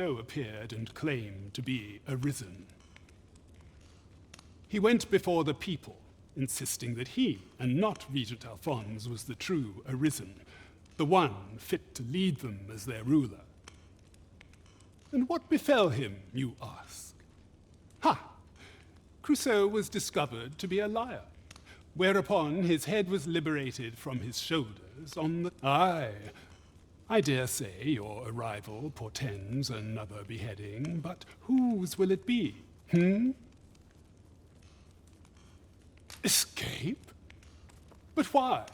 appeared and claimed to be arisen. He went before the people, insisting that he, and not Regent Alphonse, was the true arisen, the one fit to lead them as their ruler. And what befell him, you ask? Ha! Crusoe was discovered to be a liar, whereupon his head was liberated from his shoulders on the... Aye, I dare say your arrival portends another beheading, but whose will it be, Escape? But why?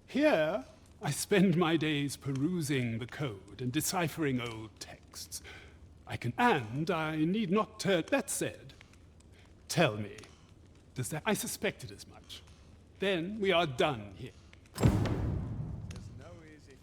Here, I spend my days perusing the code and deciphering old texts. I need not turn... That said, tell me, does that... I suspected as much. Then we are done here. There's no easy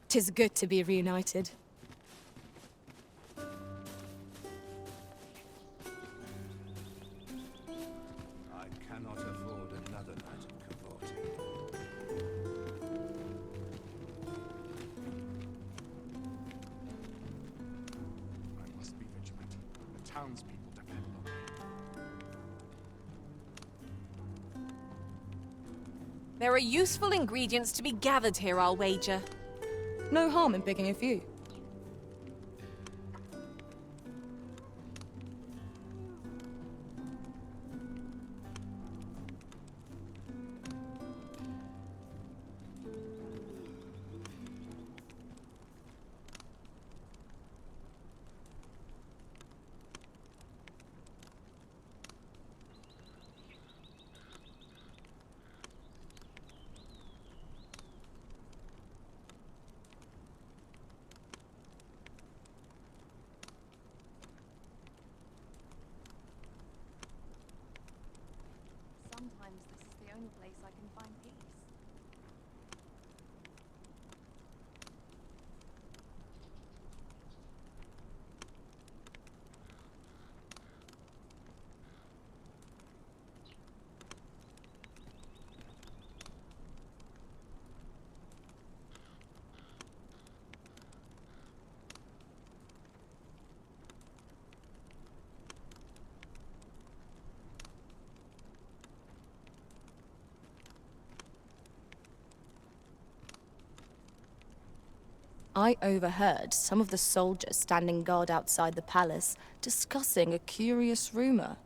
thing.'Tis good to be reunited. I cannot afford another night of cavorting. I must be vigilant. The townspeople depend on me. There are useful ingredients to be gathered here, I'll wager. No harm in picking a few. Sometimes this is the only place I can find peace. I overheard some of the soldiers standing guard outside the palace discussing a curious rumor.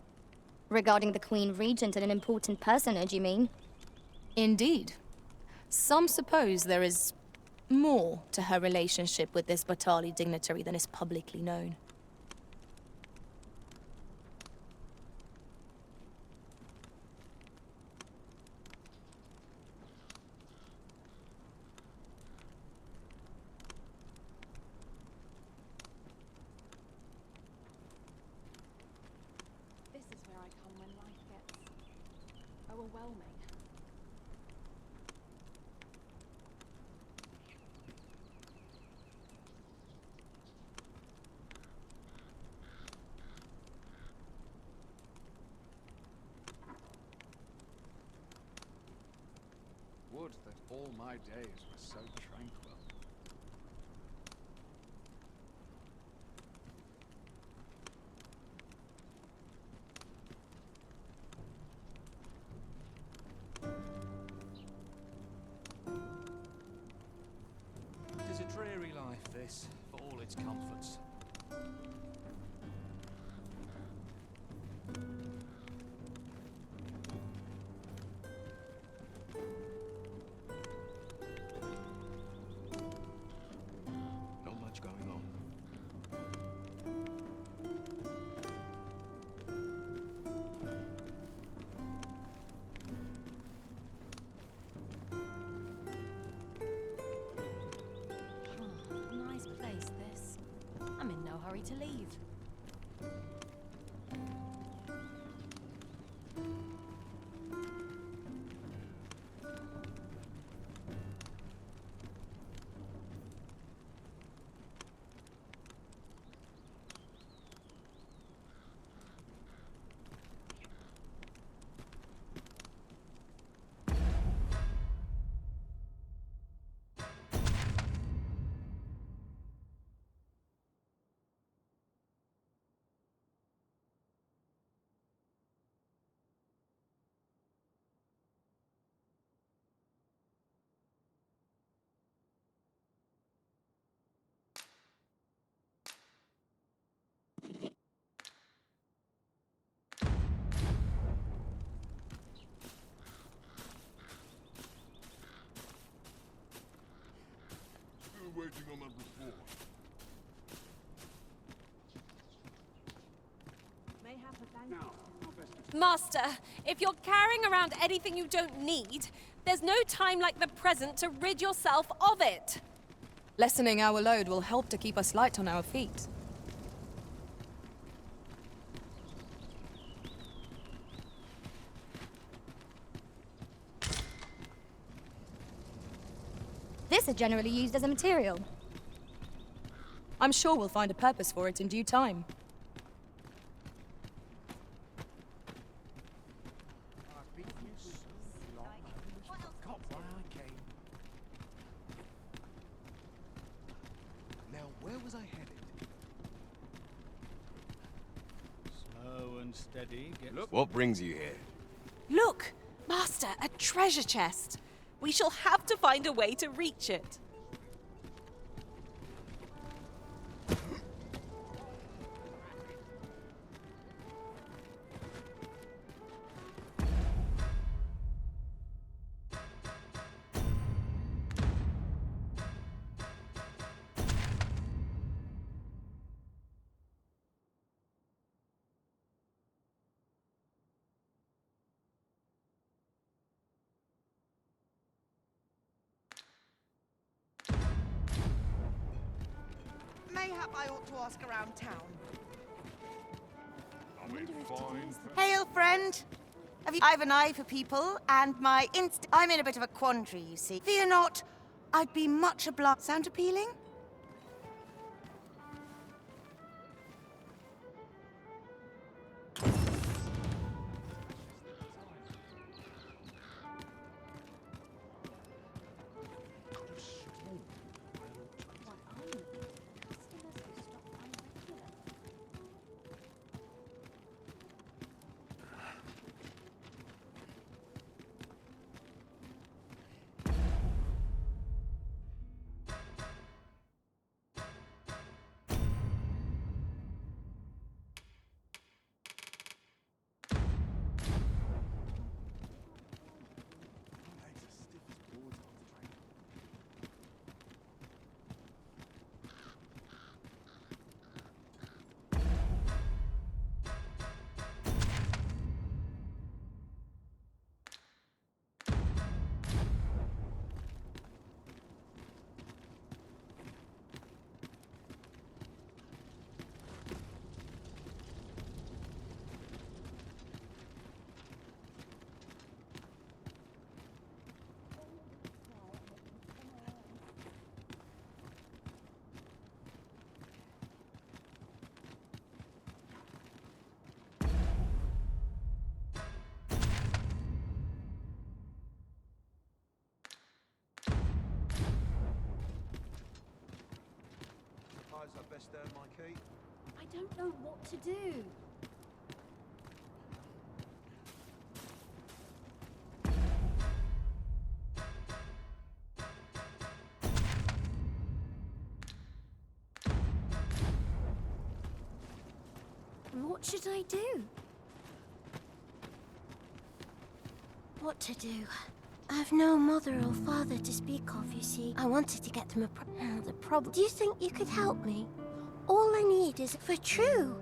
Regarding the Queen Regent and an important personage, you mean? Indeed. Some suppose there is more to her relationship with this Batali dignitary than is publicly known. This is where I come when life gets overwhelming. Would that all my days were so tranquil. It is a dreary life, this, for all its comforts. Not much going on. Nice place, this. I'm in no hurry to leave. Still waiting on that report. Master, if you're carrying around anything you don't need, there's no time like the present to rid yourself of it. Lessening our load will help to keep us light on our feet. This is generally used as a material. I'm sure we'll find a purpose for it in due time. I've been here so long, I almost forgot why I came. Now, where was I headed? Slow and steady. Look. What brings you here? Look! Master, a treasure chest. We shall have to find a way to reach it. Mayhap I ought to ask around town. Fine. Hail, friend! I've an eye for people, and I'm in a bit of a quandary, you see. Fear not, I'd be much obliged. Sound appealing? I best earn my keep. I don't know what to do. What should I do? What to do? I've no mother or father to speak of, you see. I wanted to get them the problem. Do you think you could help me? All I need is for true.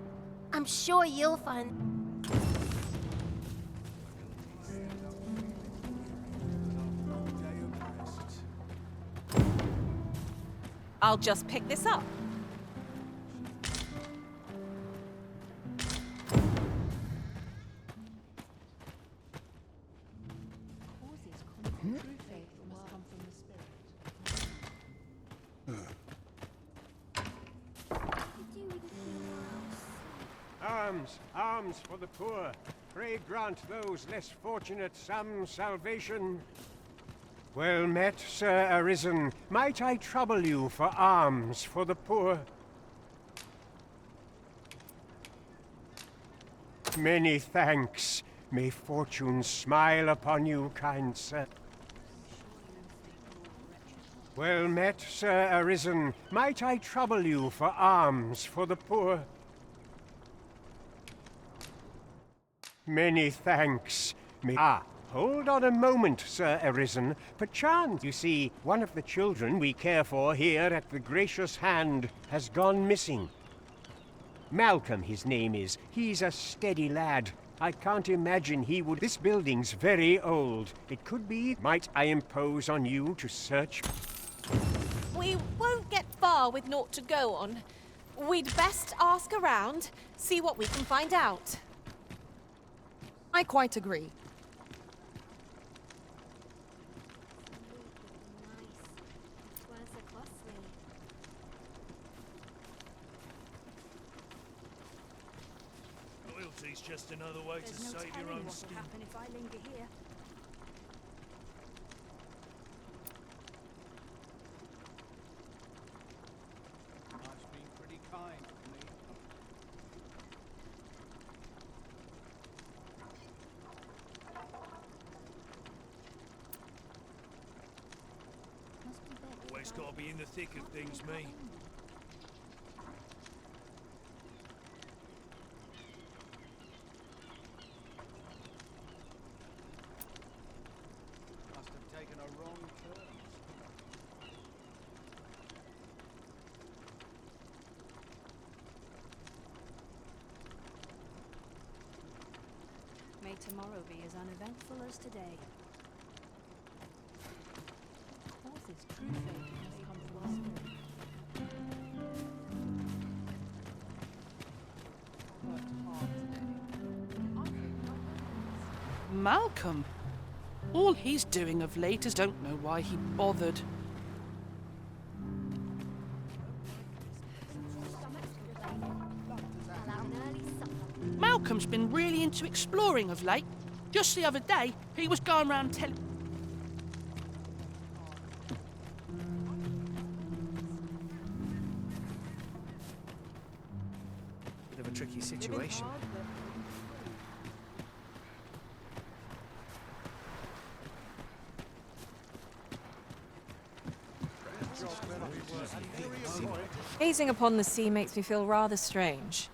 I'm sure you'll find... I'll just pick this up. Arms, arms for the poor. Pray grant those less fortunate some salvation. Well met, Sir Arisen. Might I trouble you for alms for the poor? Many thanks. May fortune smile upon you, kind sir. Well met, Sir Arisen. Might I trouble you for alms for the poor? Many thanks. Hold on a moment, Sir Arisen. Perchance, you see, one of the children we care for here at the Gracious Hand has gone missing. Malcolm, his name is. He's a steady lad. I can't imagine he would... This building's very old. It could be... Might I impose on you to search? We won't get far with naught to go on. We'd best ask around, see what we can find out. I quite agree. Loyalty's just another way to save your own skin. Happen if I linger here. Life's been pretty kind to me. Gotta be in the thick of things, me. Must have taken a wrong turn. May tomorrow be as uneventful as today. Of course, it's true fate has come to us. Malcolm? All he's doing of late is don't know why he bothered. Malcolm's been really into exploring of late. Just the other day, he was going around telling... Bit of a tricky situation. Gazing upon the sea makes me feel rather strange.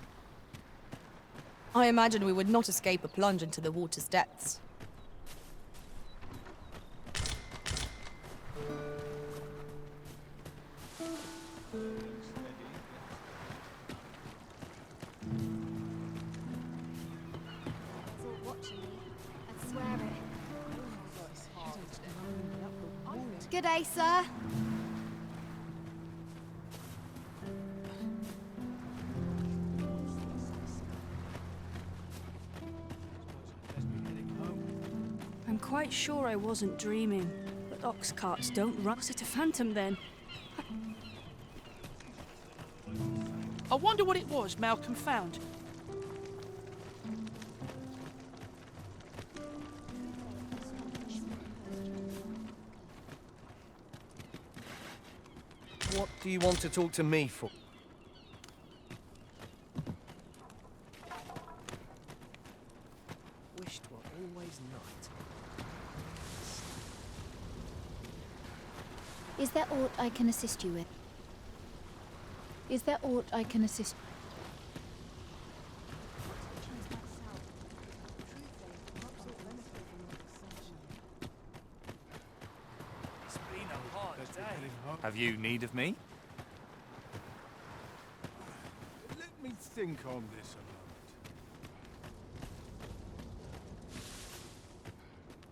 I imagine we would not escape a plunge into the water's depths. It's all watching me. I swear it. Good day, sir. I'm quite sure I wasn't dreaming, but ox carts don't run. Was it a phantom then? I wonder what it was Malcolm found. What do you want to talk to me for? Wished were always night. Is there aught I can assist you with? Is there aught I can assist? It's been a hard day. Have you need of me? Let me think on this a moment.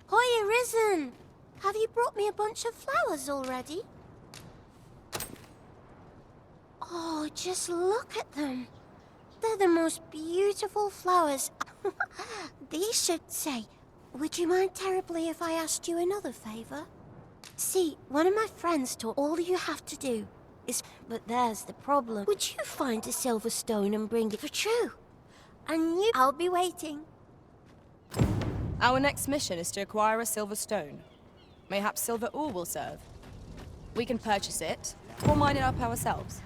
Hoya Risen! Have you brought me a bunch of flowers already? Oh, just look at them. They're the most beautiful flowers. These should say, would you mind terribly if I asked you another favour? See, one of my friends taught all you have to do is... But there's the problem. Would you find a silver stone and bring it for true? And you... I'll be waiting. Our next mission is to acquire a silver stone. Mayhaps silver ore will serve. We can purchase it, or mine it up ourselves.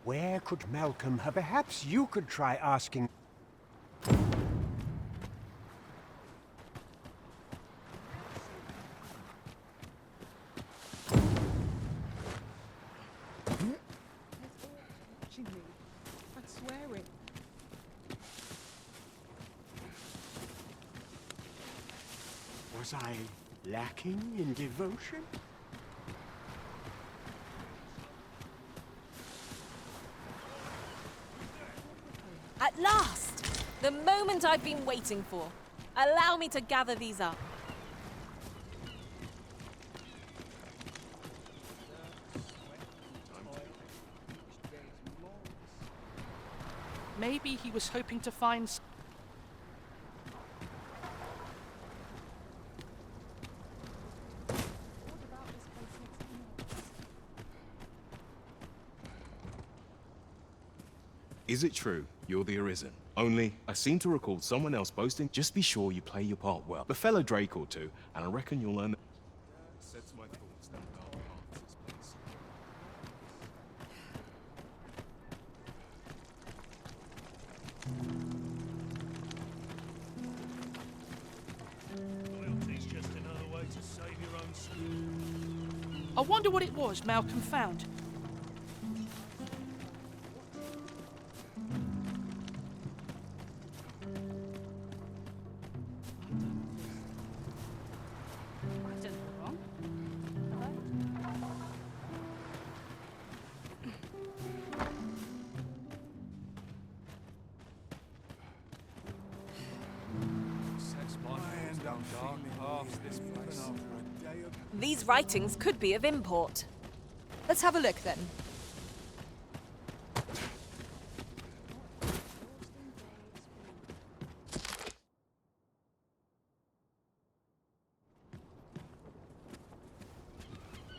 Where could Malcolm have? Perhaps you could try asking. Was I lacking in devotion? At last! The moment I've been waiting for. Allow me to gather these up. Maybe he was hoping to find... Is it true you're the Arisen? Only, I seem to recall someone else boasting. Just be sure you play your part well. A fellow Drake or two, and I reckon you'll learn... Sets my thoughts down dark paths, this place. Loyalty's just another way to save your own skin. I wonder what it was Malcolm found. These writings could be of import. Let's have a look then.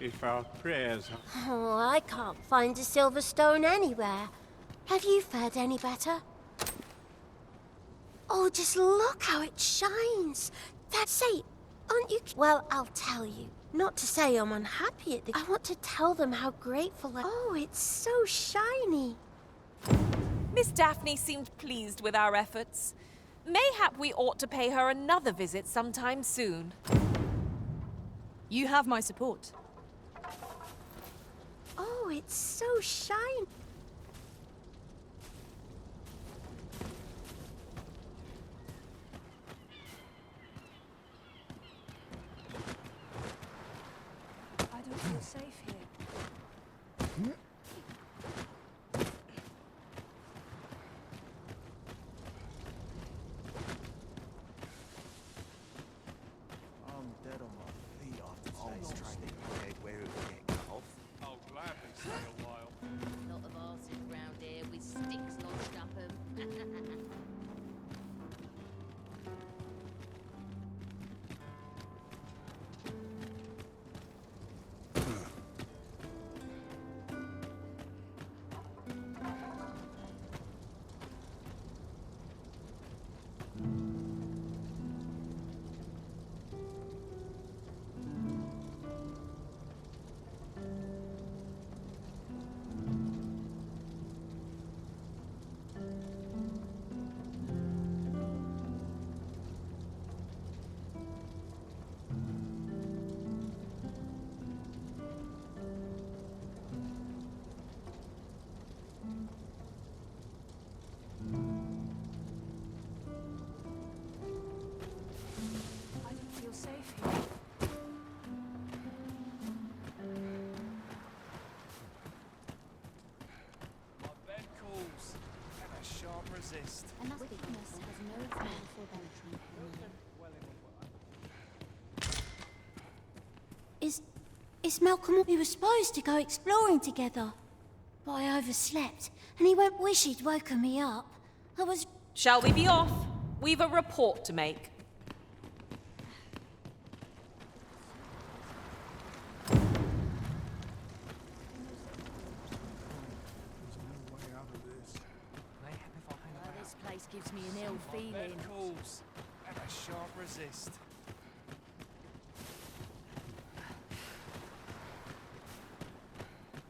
If our prayers... Oh, I can't find a silver stone anywhere. Have you fared any better? Oh, just look how it shines. That's it. Aren't you... Well, I'll tell you. Not to say I'm unhappy at the... I want to tell them how grateful I... Oh, it's so shiny. Miss Daphne seemed pleased with our efforts. Mayhap we ought to pay her another visit sometime soon. You have my support. Oh, it's so shiny. I don't feel safe here. I'm dead on my feet after today's training. Where it would get cut off. I'll gladly stay a while. Lot of arses round here with sticks lodged up 'em. I don't feel safe here. My bed calls, and I shan't resist. Enough weakness has no value for Beltran. Is Malcolm... We were supposed to go exploring together. But I overslept, and he won't wish he'd woken me up. I was... Shall we be off? We've a report to make. This place gives me an ill My bed feeling. calls, and I shan't resist.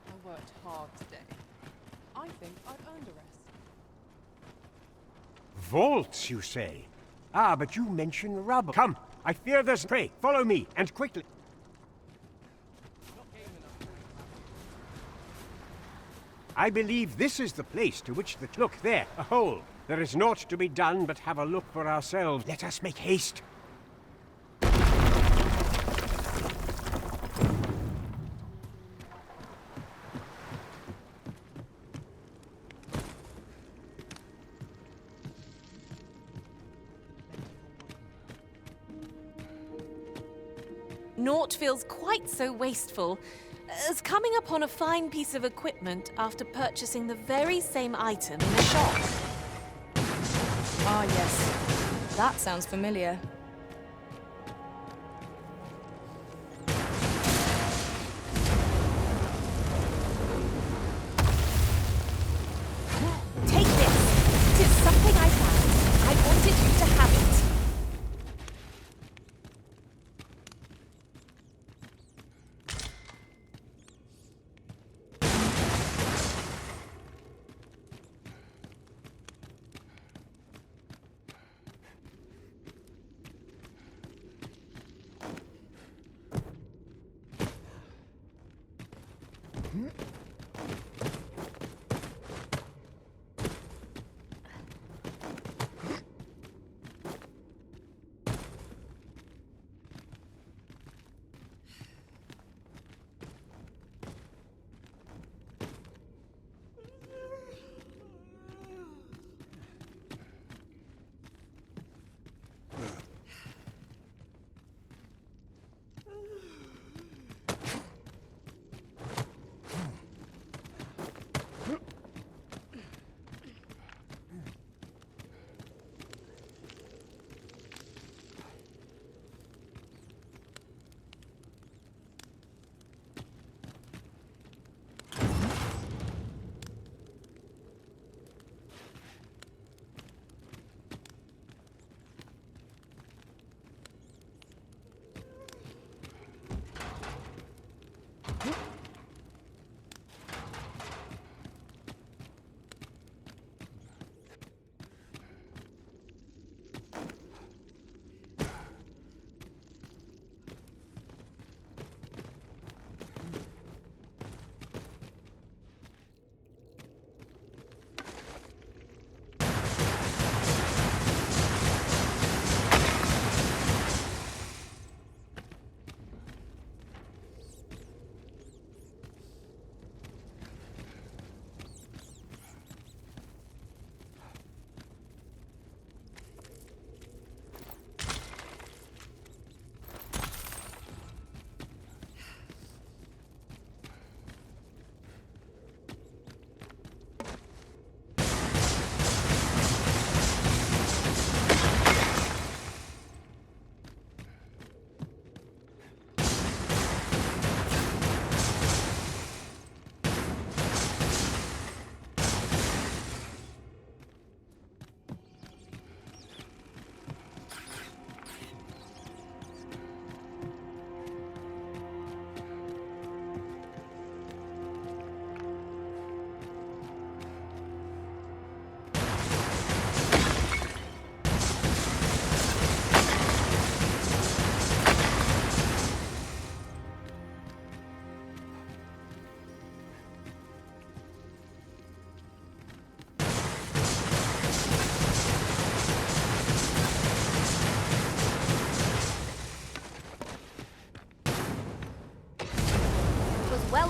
I worked hard today. I think I've earned a rest. Vaults, you say? Ah, but you mention rubble. Come, I fear there's... Pray, follow me, and quickly. I believe this is the place to which the... Look, there, a hole. There is naught to be done but have a look for ourselves. Let us make haste. Naught feels quite so wasteful as coming upon a fine piece of equipment after purchasing the very same item in a shop. Ah, yes. That sounds familiar. Take this. Tis something I found. I wanted you to have it.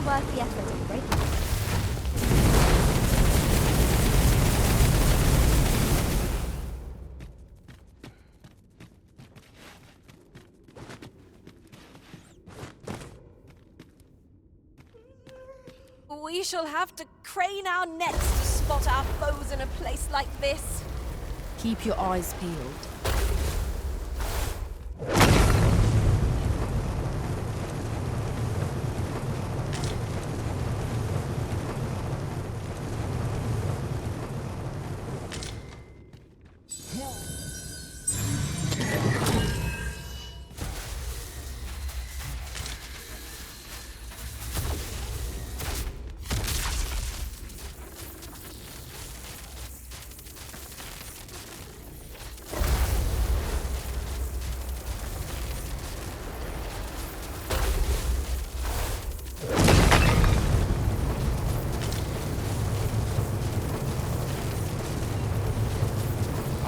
worth the effort of breaking. We shall have to crane our necks to spot our foes in a place like this. Keep your eyes peeled.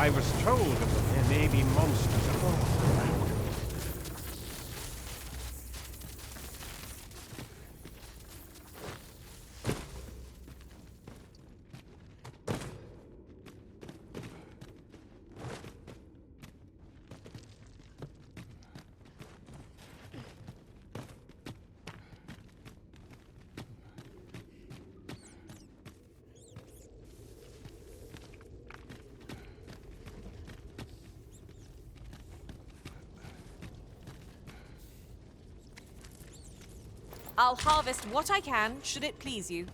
I was told that there may be monsters aboard. I'll harvest what I can, should it please you.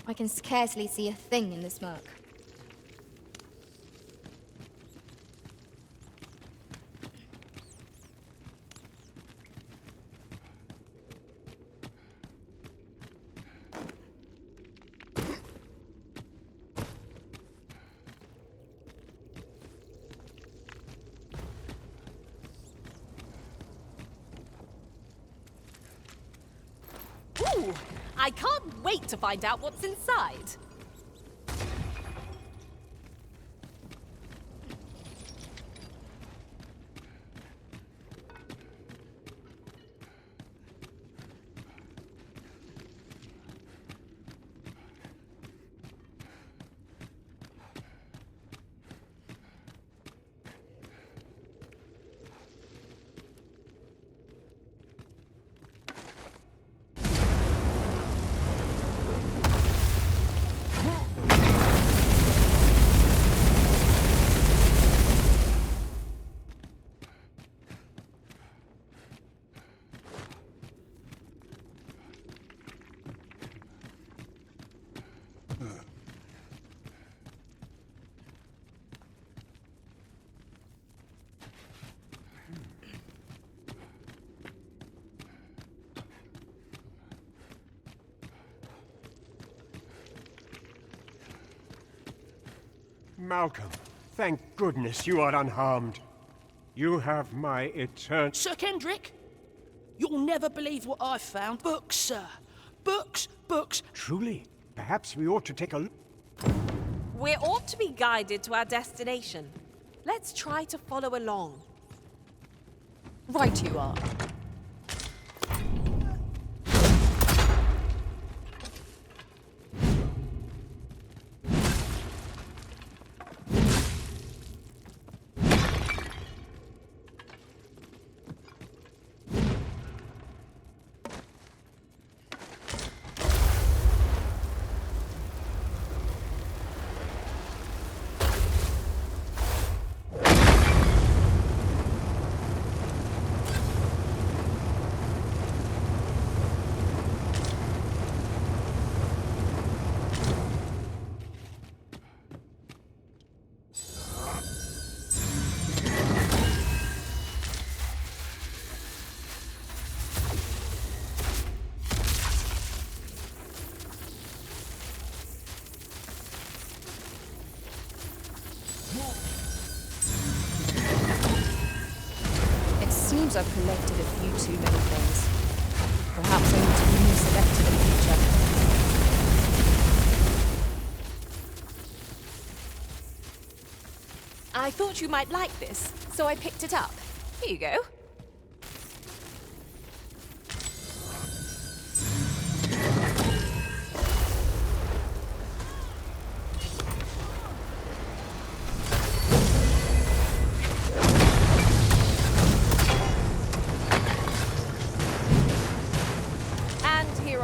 I can scarcely see a thing in the smoke. Ooh, I can't wait to find out what's inside. Malcolm, thank goodness you are unharmed. You have my eternal... Sir Kendrick, you'll never believe what I've found. Books, sir. Books, books. Truly? Perhaps we ought to take a look. We ought to be guided to our destination. Let's try to follow along. Right you are. suppose I've collected a few too many things. Perhaps I need to be more selective in the future. I thought you might like this, so I picked it up. Here you go.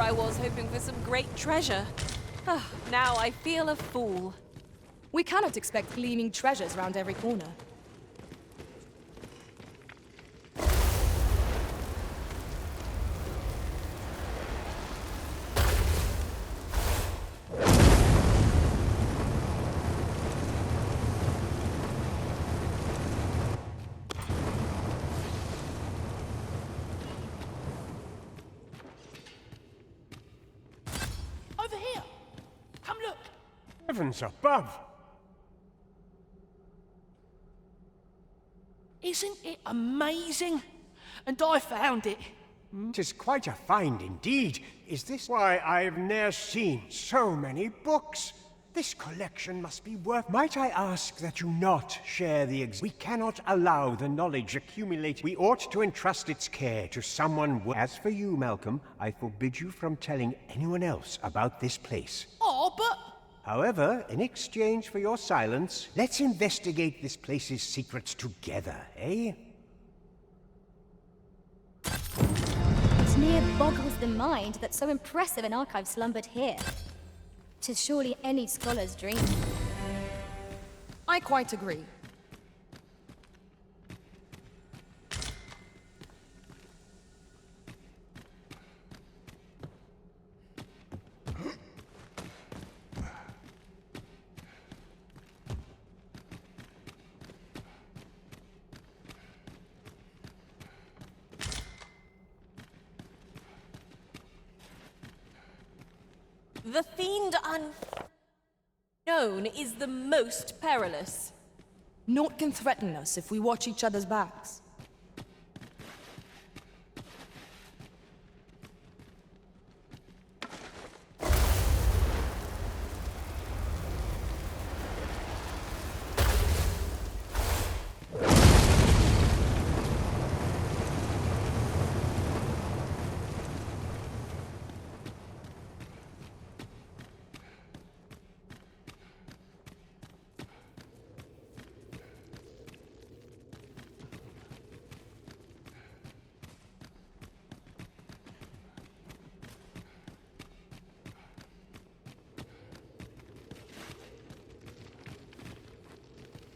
I was hoping for some great treasure. Now I feel a fool. We cannot expect gleaming treasures round every corner. Over here! Come look! Heavens above! Isn't it amazing? And I found it. 'Tis quite a find indeed. Is this why I've ne'er seen so many books? This collection must be worth... Might I ask that you not share the We cannot allow the knowledge accumulated. We ought to entrust its care to someone... As for you, Malcolm, I forbid you from telling anyone else about this place. Oh, but... However, in exchange for your silence, let's investigate this place's secrets together, eh? It near boggles the mind that so impressive an archive slumbered here. 'Tis surely any scholar's dream. I quite agree. The fiend unknown is the most perilous. Naught can threaten us if we watch each other's backs.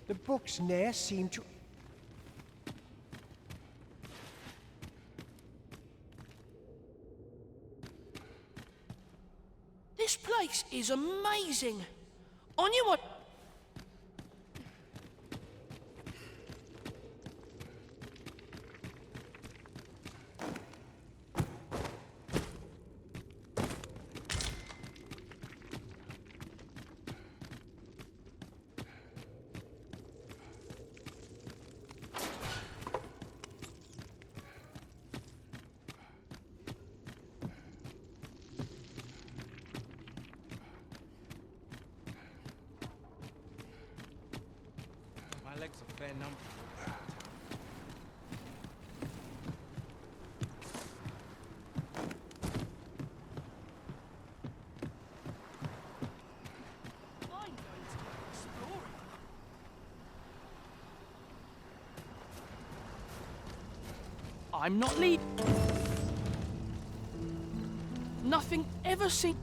The books ne'er seem to... This place is amazing. I knew what... My legs are fair numb. I'm going to go exploring. I'm not lead. Nothing ever seemed...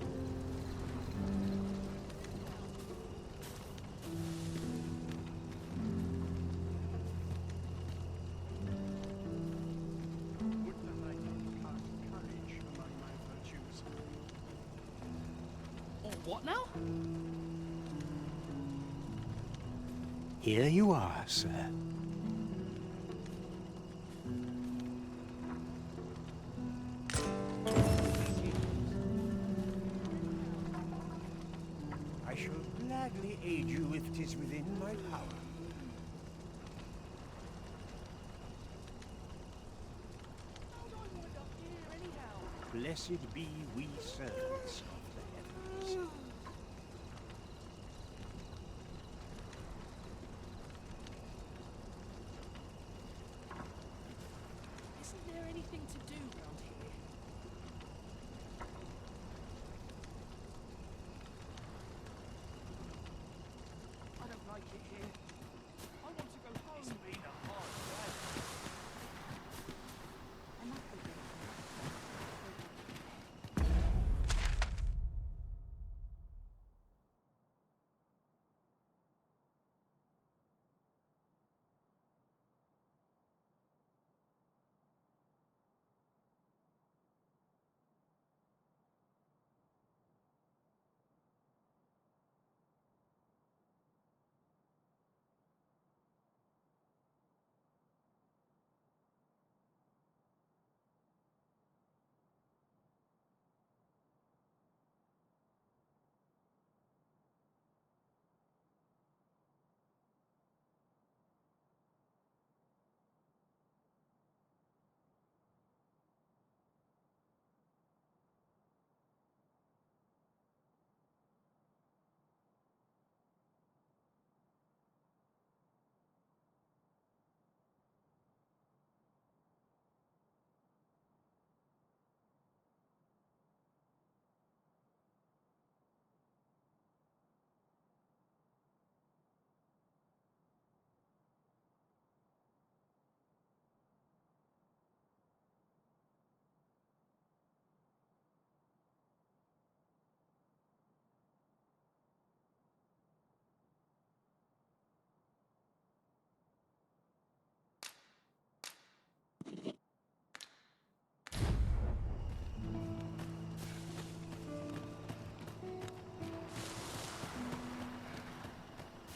What now? Here you are, sir. I shall gladly aid you if 'tis within my power. Blessed be we servants of the heavens. Isn't there anything to do round here? I don't like it here. I want to go home. It's been a hard day.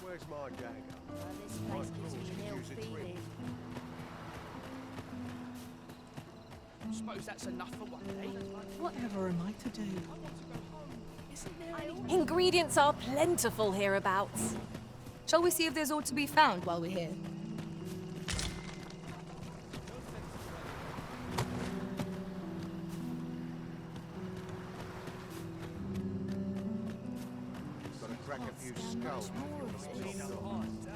Where's my dagger? This place gives me an ill feeling. Suppose that's enough for one day. Whatever am I to do? Isn't there any... Ingredients are plentiful hereabouts. Shall we see if there's aught to be found while we're here? Got to crack a few skulls. It's been a hard day.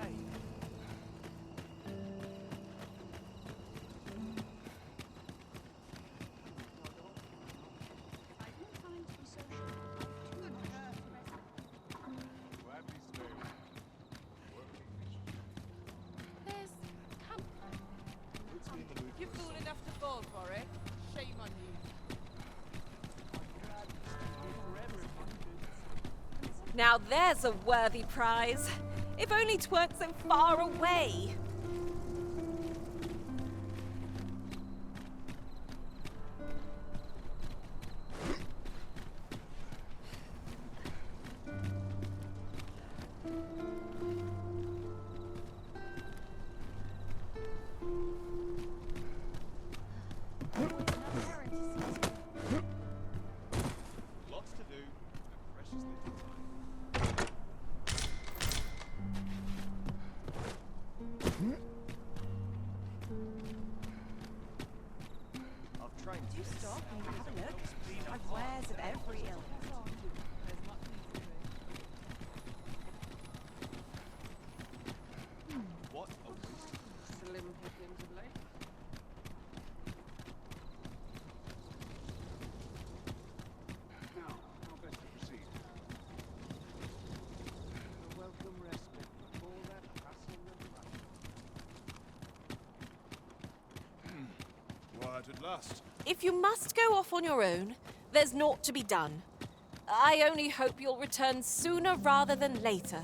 You're fool enough to fall for it. Shame on you. Now there's a worthy prize. If only 'tweren't so far away. Lots to do, and precious little time. I've trained. Do stop and have a look. I've wares of every ilk. What a waste. Slim pickings of late. Now, how best to proceed? A welcome respite from all that hassle and rush. Quiet at last. If you must go off on your own, there's naught to be done. I only hope you'll return sooner rather than later.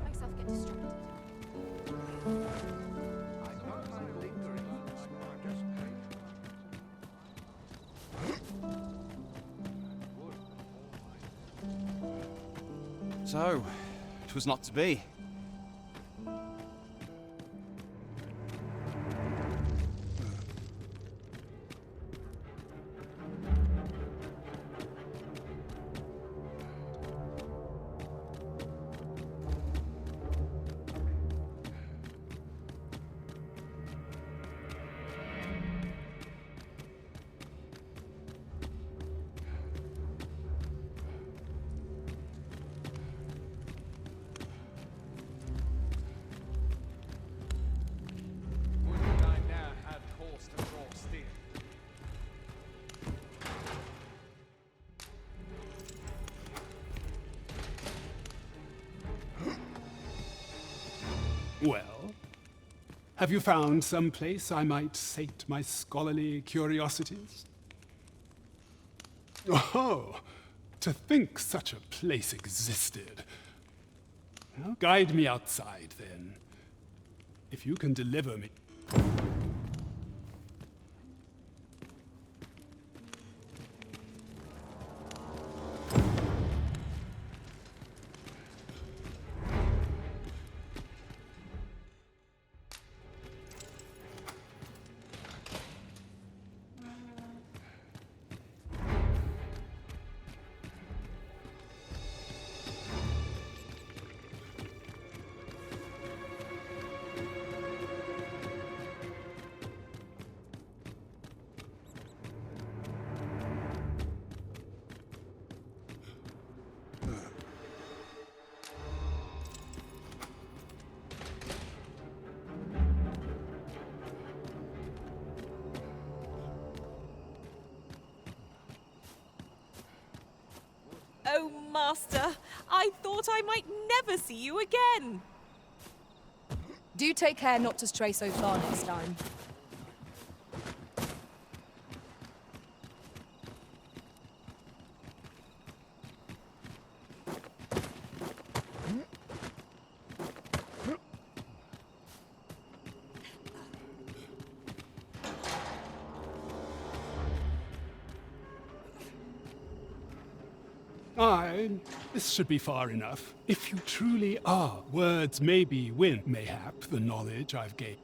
Myself So, it was not to be. Well, have you found some place I might sate my scholarly curiosities? Oh, to think such a place existed. Well, guide me outside, then. If you can deliver me... Oh, Master, I thought I might never see you again. Do take care not to stray so far next time. This should be far enough. If you truly are, words maybe win, mayhap, the knowledge I've gained.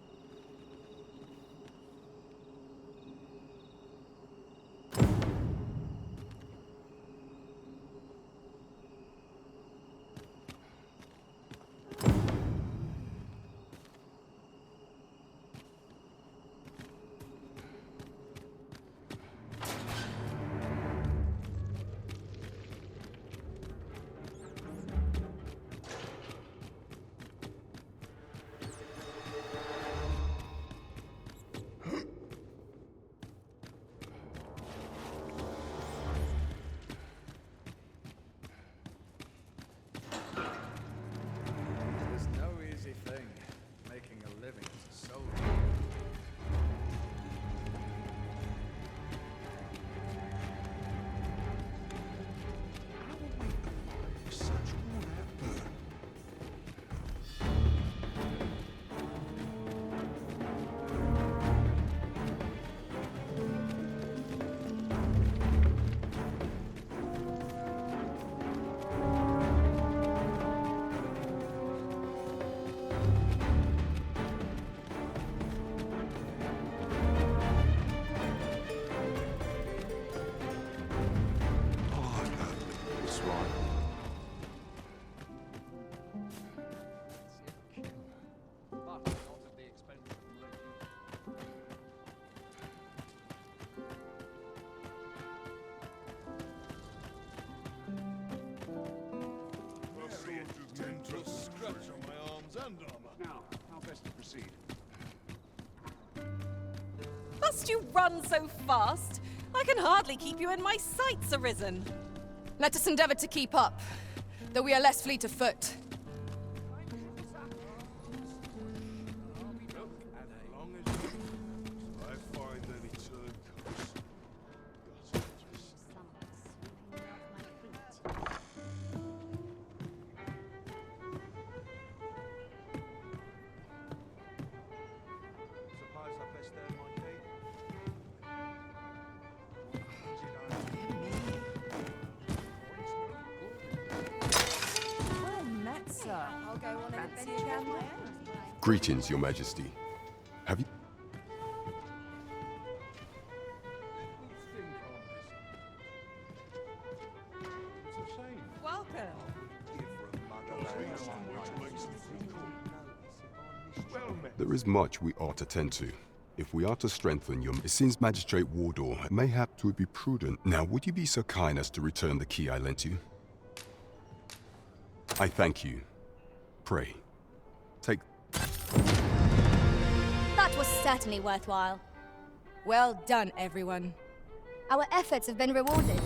Now, how best to proceed? Must you run so fast? I can hardly keep you in my sights, Arisen. Let us endeavor to keep up, though we are less fleet of foot. sir. I'll go on an adventure of my own. Greetings, Your Majesty. Have you... Welcome. There is much we ought to tend to. If we are to strengthen your... It seems Magistrate Wardor mayhap to be prudent. Now, would you be so kind as to return the key I lent you? I thank you. Pray, take... That was certainly worthwhile. Well done, everyone. Our efforts have been rewarded.